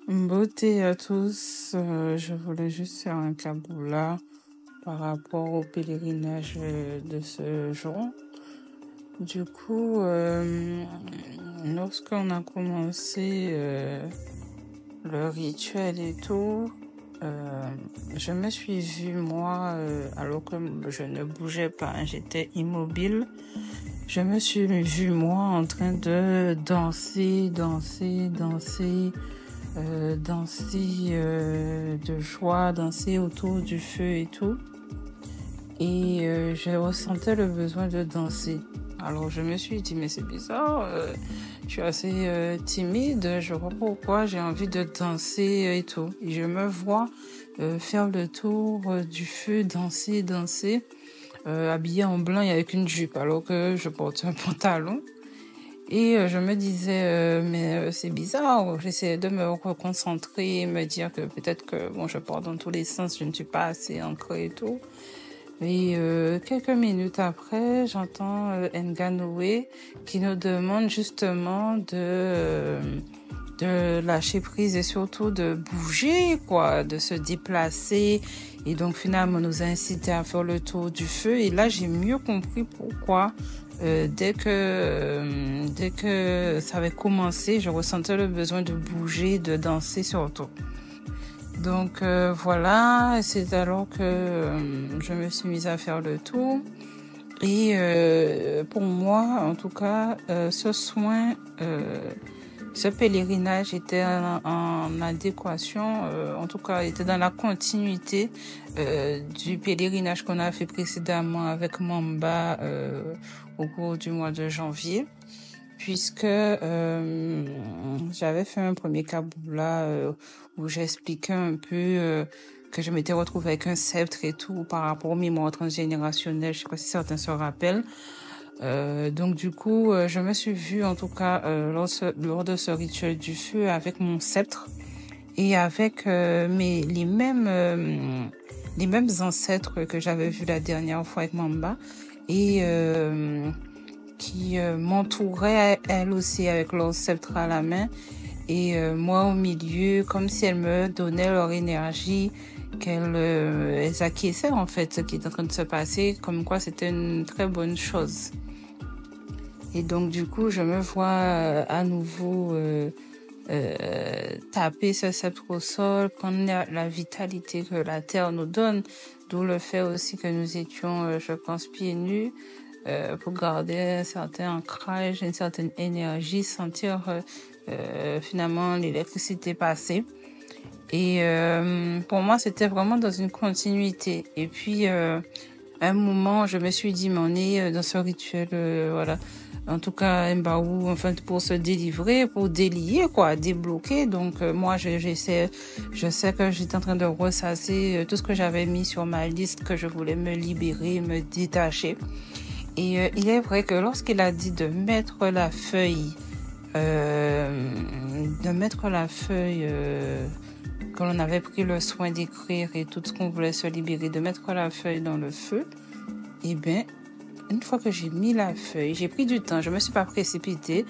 Beauté à tous, je voulais juste faire un caboula par rapport au pèlerinage de ce jour. Du coup, lorsqu'on a commencé le rituel et tout, je me suis vue moi, alors que je ne bougeais pas, hein, j'étais immobile. Je me suis vue moi en train de danser de joie, danser autour du feu et tout. Et je ressentais le besoin de danser. Alors je me suis dit, mais c'est bizarre, je suis assez timide, je vois pas pourquoi j'ai envie de danser et tout. Et je me vois faire le tour du feu, danser, habillée en blanc et avec une jupe, alors que je porte un pantalon. Et je me disais, mais c'est bizarre, j'essayais de me reconcentrer, me dire que peut-être que bon, je pars dans tous les sens, je ne suis pas assez ancrée et tout. Et quelques minutes après, j'entends Nganoue qui nous demande justement de lâcher prise et surtout de bouger, quoi, de se déplacer. Et donc finalement, nous a incité à faire le tour du feu. Et là, j'ai mieux compris pourquoi. Dès que ça avait commencé, je ressentais le besoin de bouger, de danser surtout. Donc voilà, c'est alors que je me suis mise à faire le tour. Et pour moi, en tout cas, ce soin, ce pèlerinage était en adéquation, en tout cas, était dans la continuité du pèlerinage qu'on a fait précédemment avec Mamba au cours du mois de janvier. Puisque j'avais fait un premier caboula où j'expliquais un peu que je m'étais retrouvée avec un sceptre et tout par rapport aux mémoires transgénérationnelles. Je sais pas si certains se rappellent. Donc du coup, je me suis vue en tout cas lors de ce rituel du feu avec mon sceptre et avec les mêmes ancêtres que j'avais vus la dernière fois avec Mamba et qui m'entourait elle aussi avec leur sceptre à la main et moi au milieu comme si elles me donnaient leur énergie, elles acquiesçaient en fait ce qui est en train de se passer, comme quoi c'était une très bonne chose. Et donc du coup je me vois à nouveau taper ce sceptre au sol, prendre la vitalité que la terre nous donne, d'où le fait aussi que nous étions je pense pieds nus, pour garder un certain ancrage, une certaine énergie, sentir finalement l'électricité passer. Et pour moi, c'était vraiment dans une continuité. Et puis, à un moment, je me suis dit, mais on est dans ce rituel, voilà. En tout cas, Mbaou, enfin, pour se délivrer, pour délier, quoi, débloquer. Donc, moi, je sais que j'étais en train de ressasser tout ce que j'avais mis sur ma liste, que je voulais me libérer, me détacher. Et il est vrai que lorsqu'il a dit de mettre la feuille, que l'on avait pris le soin d'écrire et tout ce qu'on voulait se libérer, de mettre la feuille dans le feu, eh bien, une fois que j'ai mis la feuille, j'ai pris du temps, je me suis pas précipitée.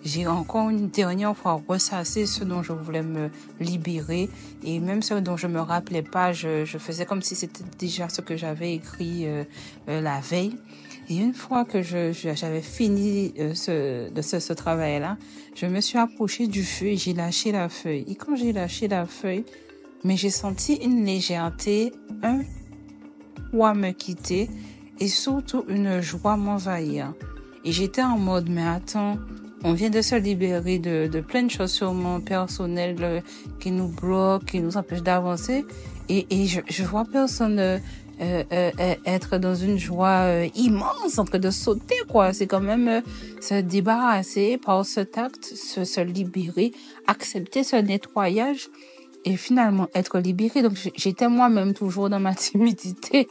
J'ai encore une dernière fois ressassé ce dont je voulais me libérer et même ce dont je me rappelais pas, je faisais comme si c'était déjà ce que j'avais écrit la veille. Et une fois que j'avais fini ce travail-là, je me suis approchée du feu et j'ai lâché la feuille. Et quand j'ai lâché la feuille, mais j'ai senti une légèreté, un poids me quitter et surtout une joie m'envahir. Et j'étais en mode, mais attends, on vient de se libérer de plein de choses sûrement personnelles qui nous bloquent, qui nous empêchent d'avancer. Et je vois personne être dans une joie immense, en train de sauter, quoi. C'est quand même se débarrasser par cet acte, se libérer, accepter ce nettoyage et finalement être libéré. Donc j'étais moi-même toujours dans ma timidité,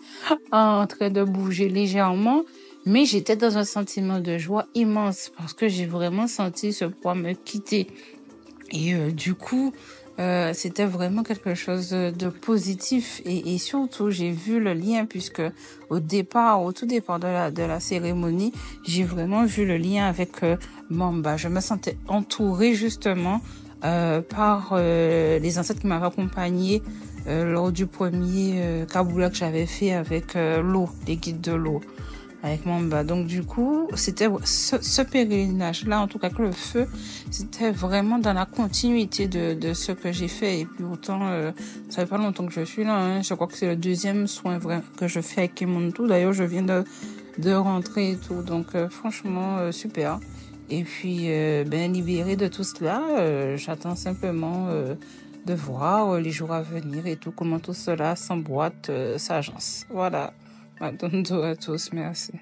en train de bouger légèrement, mais j'étais dans un sentiment de joie immense parce que j'ai vraiment senti ce poids me quitter. Et du coup, c'était vraiment quelque chose de positif et surtout j'ai vu le lien puisque au tout départ de la cérémonie, j'ai vraiment vu le lien avec Mamba. Je me sentais entourée justement par les ancêtres qui m'avaient accompagné lors du premier Kaboula que j'avais fait avec l'eau, les guides de l'eau, avec Mamba. Donc du coup, c'était ce pèlerinage-là, en tout cas que le feu, c'était vraiment dans la continuité de ce que j'ai fait. Et puis autant, ça fait pas longtemps que je suis là, hein. Je crois que c'est le deuxième soin vrai que je fais avec Kemontou. D'ailleurs, je viens de rentrer et tout. Donc franchement, super. Et puis, libérée de tout cela, j'attends simplement de voir les jours à venir et tout, comment tout cela s'emboîte, s'agence. Voilà. À tous, merci.